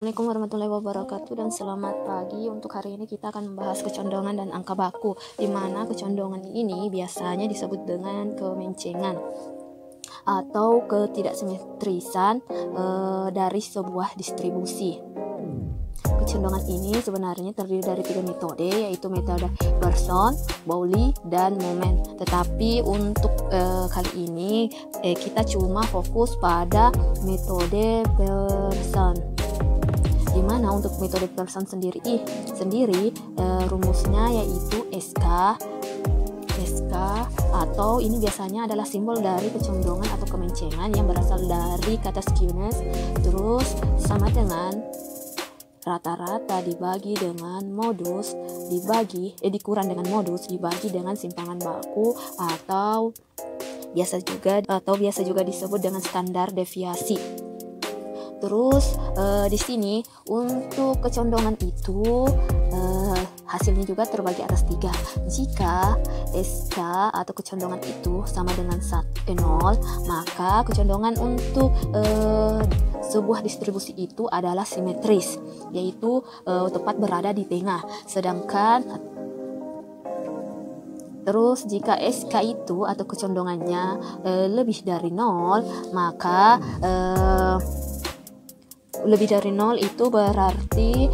Assalamualaikum warahmatullahi wabarakatuh dan selamat pagi. Untuk hari ini kita akan membahas kecondongan dan angka baku, di mana kecondongan ini biasanya disebut dengan kemencengan atau ketidaksimetrisan dari sebuah distribusi. Kecondongan ini sebenarnya terdiri dari 3 metode, yaitu metode Pearson, Bowley, dan Moment. Tetapi untuk kali ini kita cuma fokus pada metode Pearson. Dimana untuk metode Pearson sendiri rumusnya yaitu SK atau ini biasanya adalah simbol dari kecondongan atau kemencengan yang berasal dari kata skewness, terus sama dengan rata-rata dibagi dengan modus dikurang dengan modus dibagi dengan simpangan baku atau biasa juga disebut dengan standar deviasi. Terus di sini untuk kecondongan itu hasilnya juga terbagi atas 3. Jika SK atau kecondongan itu sama dengan 0, maka kecondongan untuk sebuah distribusi itu adalah simetris, yaitu tepat berada di tengah. Sedangkan terus jika SK itu atau kecondongannya lebih dari 0, maka lebih dari 0 itu berarti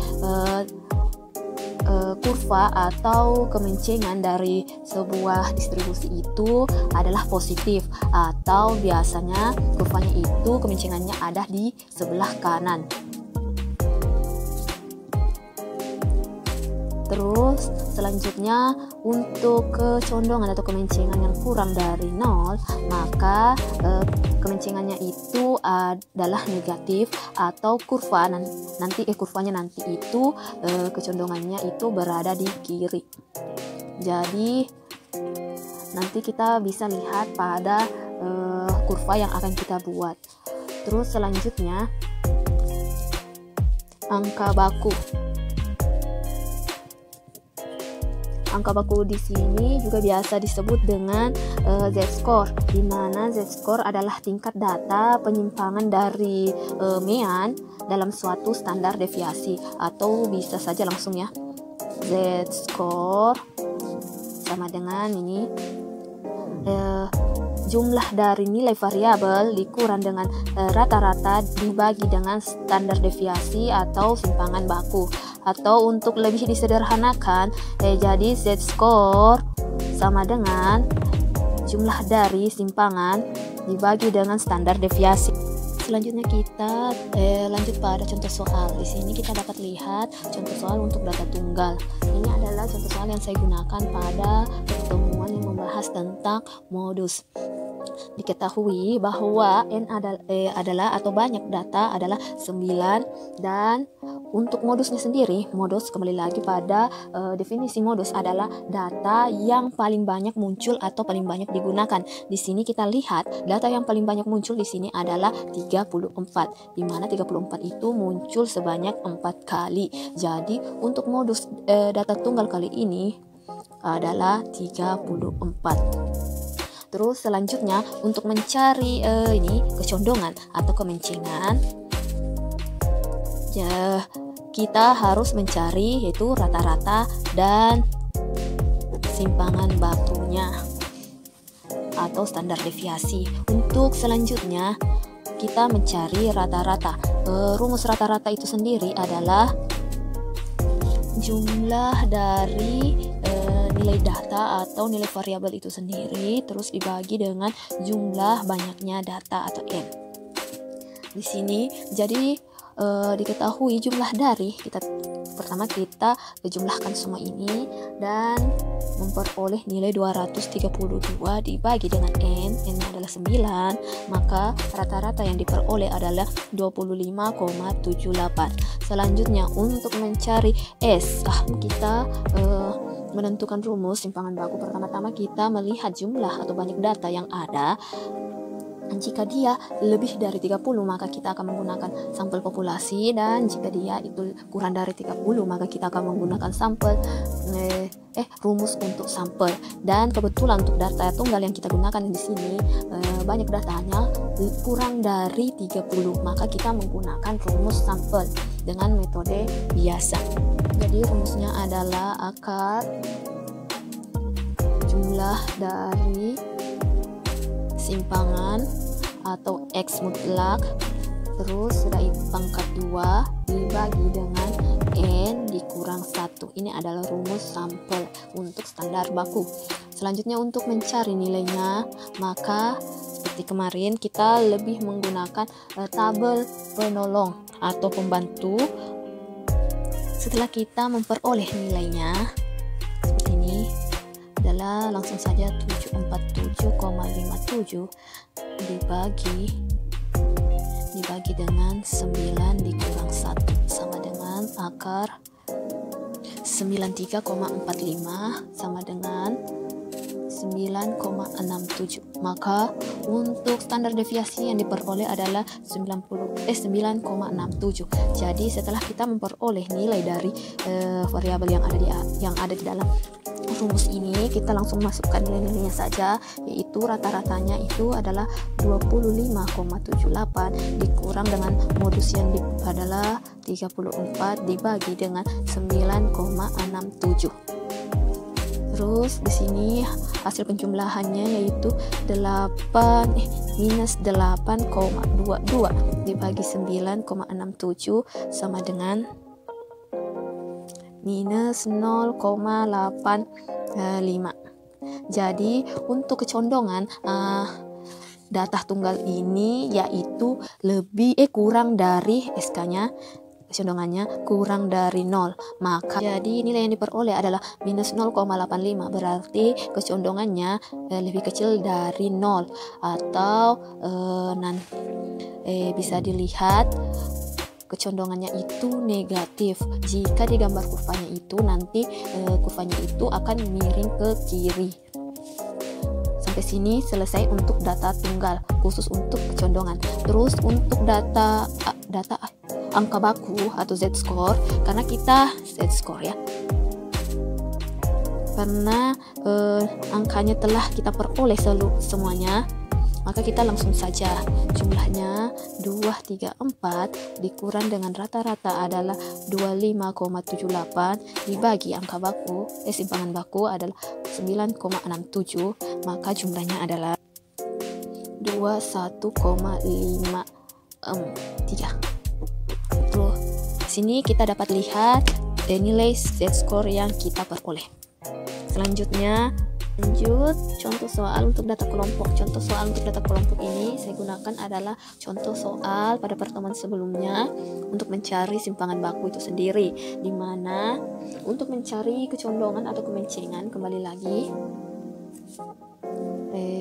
kurva atau kemencengan dari sebuah distribusi itu adalah positif, atau biasanya kurvanya itu kemencengannya ada di sebelah kanan. Terus selanjutnya untuk kecondongan atau kemencengan yang kurang dari 0, maka kemencengannya itu adalah negatif, atau kurvanya nanti itu kecondongannya itu berada di kiri. Jadi nanti kita bisa lihat pada kurva yang akan kita buat. Terus selanjutnya angka baku. Angka baku di sini juga biasa disebut dengan Z-score, di mana Z-score adalah tingkat data penyimpangan dari mean dalam suatu standar deviasi, atau bisa saja langsung ya, Z-score sama dengan ini jumlah dari nilai variabel dikurang dengan rata-rata dibagi dengan standar deviasi atau simpangan baku. Atau untuk lebih disederhanakan, jadi Z-score sama dengan jumlah dari simpangan dibagi dengan standar deviasi. Selanjutnya kita lanjut pada contoh soal. Di sini kita dapat lihat contoh soal untuk data tunggal. Ini adalah contoh soal yang saya gunakan pada pertemuan yang membahas tentang modus. Diketahui bahwa N adalah atau banyak data adalah 9, dan untuk modusnya sendiri, modus kembali lagi pada definisi modus adalah data yang paling banyak muncul atau paling banyak digunakan. Di sini kita lihat data yang paling banyak muncul di sini adalah 34, di mana 34 itu muncul sebanyak 4 kali. Jadi untuk modus data tunggal kali ini adalah 34. Terus selanjutnya untuk mencari ini kecondongan atau kemencengan, ya kita harus mencari yaitu rata-rata dan simpangan bakunya atau standar deviasi. Untuk selanjutnya kita mencari rata-rata. Rumus rata-rata itu sendiri adalah jumlah dari nilai data atau nilai variabel itu sendiri terus dibagi dengan jumlah banyaknya data atau N. Di sini jadi diketahui jumlah dari pertama kita jumlahkan semua ini dan memperoleh nilai 232 dibagi dengan N adalah 9, maka rata-rata yang diperoleh adalah 25,78. Selanjutnya untuk mencari S, kita menentukan rumus simpangan baku. Pertama-tama kita melihat jumlah atau banyak data yang ada. Jika dia lebih dari 30, maka kita akan menggunakan sampel populasi, dan jika dia itu kurang dari 30, maka kita akan menggunakan sampel rumus untuk sampel. Dan kebetulan untuk data tunggal yang kita gunakan di sini banyak datanya kurang dari 30, maka kita menggunakan rumus sampel. dengan metode biasa. Jadi rumusnya adalah akar jumlah dari simpangan atau X mutlak terus dari pangkat 2 dibagi dengan N dikurang 1. Ini adalah rumus sampel untuk standar baku. Selanjutnya untuk mencari nilainya, maka seperti kemarin kita lebih menggunakan tabel penolong atau pembantu. Setelah kita memperoleh nilainya seperti ini, adalah langsung saja 747,57 dibagi dengan 9 dikurang 1 sama dengan akar 93,45 sama dengan 9,67. Maka untuk standar deviasi yang diperoleh adalah 9,67. Jadi setelah kita memperoleh nilai dari variabel yang ada di dalam rumus ini, kita langsung masukkan nilai-nilainya saja, yaitu rata-ratanya itu adalah 25,78 dikurang dengan modus yang adalah 34 dibagi dengan 9,67. Terus di sini hasil penjumlahannya yaitu minus 8,22 dibagi 9,67 sama dengan minus 0,85. Jadi untuk kecondongan data tunggal ini yaitu kurang dari SK-nya, kecondongannya kurang dari 0. Maka jadi nilai yang diperoleh adalah minus 0,85, berarti kecondongannya lebih kecil dari 0 atau bisa dilihat kecondongannya itu negatif. Jika di gambar kurvanya itu nanti kurvanya itu akan miring ke kiri. Sampai sini selesai untuk data tunggal khusus untuk kecondongan. Terus untuk data angka baku atau Z-score, karena kita Z-score ya, karena angkanya telah kita peroleh semuanya, maka kita langsung saja jumlahnya 234 dikurang dengan rata-rata adalah 25,78 dibagi angka baku simpangan baku adalah 9,67, maka jumlahnya adalah 21,53. Terus sini kita dapat lihat nilai Z-score yang kita peroleh. Selanjutnya lanjut contoh soal untuk data kelompok. Contoh soal untuk data kelompok ini saya gunakan adalah contoh soal pada pertemuan sebelumnya untuk mencari simpangan baku itu sendiri, dimana untuk mencari kecondongan atau kemencengan, kembali lagi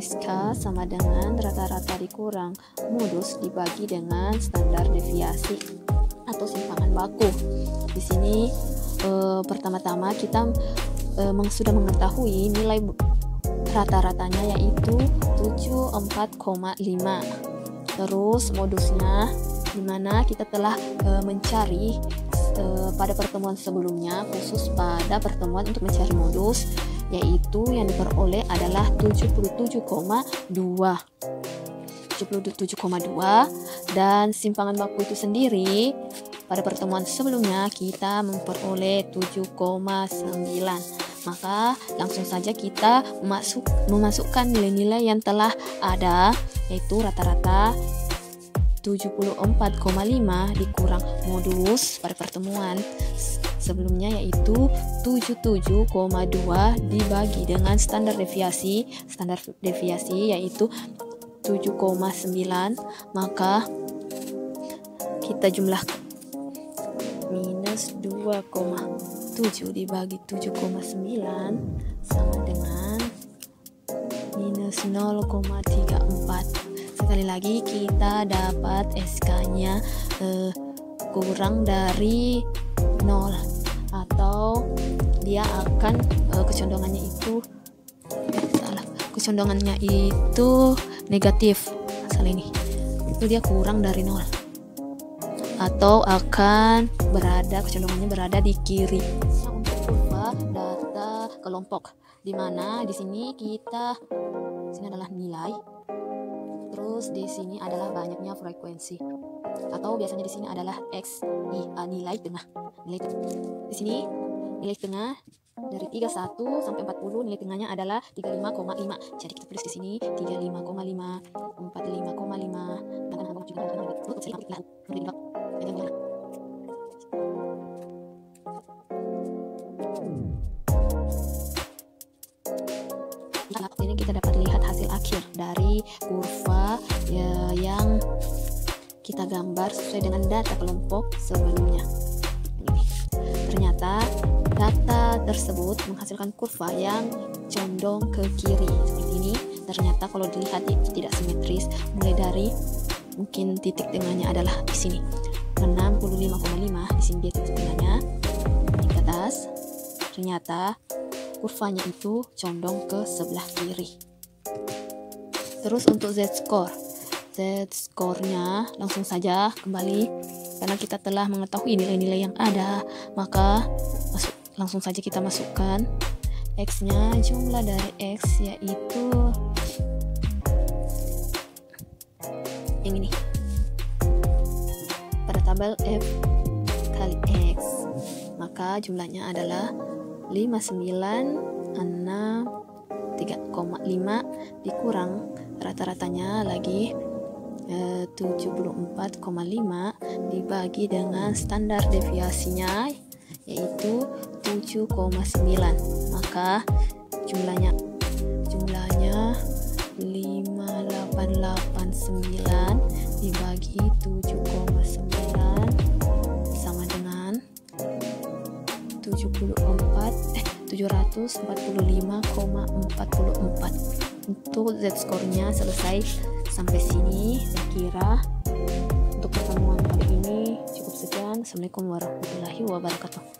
SK sama dengan rata-rata dikurang modus dibagi dengan standar deviasi atau simpangan baku. Di sini pertama-tama kita sudah mengetahui nilai rata-ratanya yaitu 74,5. Terus modusnya dimana kita telah mencari pada pertemuan sebelumnya, khusus pada pertemuan untuk mencari modus, yaitu yang diperoleh adalah 77,2 dan simpangan baku itu sendiri pada pertemuan sebelumnya kita memperoleh 7,9. Maka langsung saja kita memasukkan nilai-nilai yang telah ada, yaitu rata-rata 74,5 dikurang modus pada pertemuan sebelumnya yaitu 77,2 dibagi dengan standar deviasi yaitu 7,9, maka kita jumlahkan minus 2,7 dibagi 7,9 sama dengan minus 0,34. Sekali lagi kita dapat SK-nya kurang dari 0 atau dia akan kecondongannya itu negatif. Asal ini itu dia kurang dari 0 atau akan kecondongannya berada di kiri. Untuk kurva data kelompok, dimana di sini adalah nilai, terus di sini adalah banyaknya frekuensi. atau biasanya di sini adalah X, nilai tengah. Di sini nilai tengah dari 31 sampai 40, nilai tengahnya adalah 35,5. Jadi kita tulis di sini 35,5, 45,5. Ini kita dapat lihat hasil akhir dari kurva yang kita gambar sesuai dengan data kelompok sebelumnya. Ini. Ternyata data tersebut menghasilkan kurva yang condong ke kiri seperti ini. Ternyata kalau dilihat itu tidak simetris, mulai dari mungkin titik tengahnya adalah di sini 65,5, di sini dia titik tengahnya di atas. Ternyata kurvanya itu condong ke sebelah kiri. Terus untuk Z-score-nya langsung saja kembali, karena kita telah mengetahui nilai-nilai yang ada, maka langsung saja kita masukkan X-nya, jumlah dari X yaitu yang ini pada tabel F kali X, maka jumlahnya adalah 596,3,5 dikurang rata-ratanya lagi 74,5 dibagi dengan standar deviasinya yaitu 7,9, maka jumlahnya 5889 dibagi 7,9 sama dengan 745,44. Untuk Z-score-nya selesai sampai sini. Saya kira untuk pertemuan kali ini cukup sekian. Assalamualaikum warahmatullahi wabarakatuh.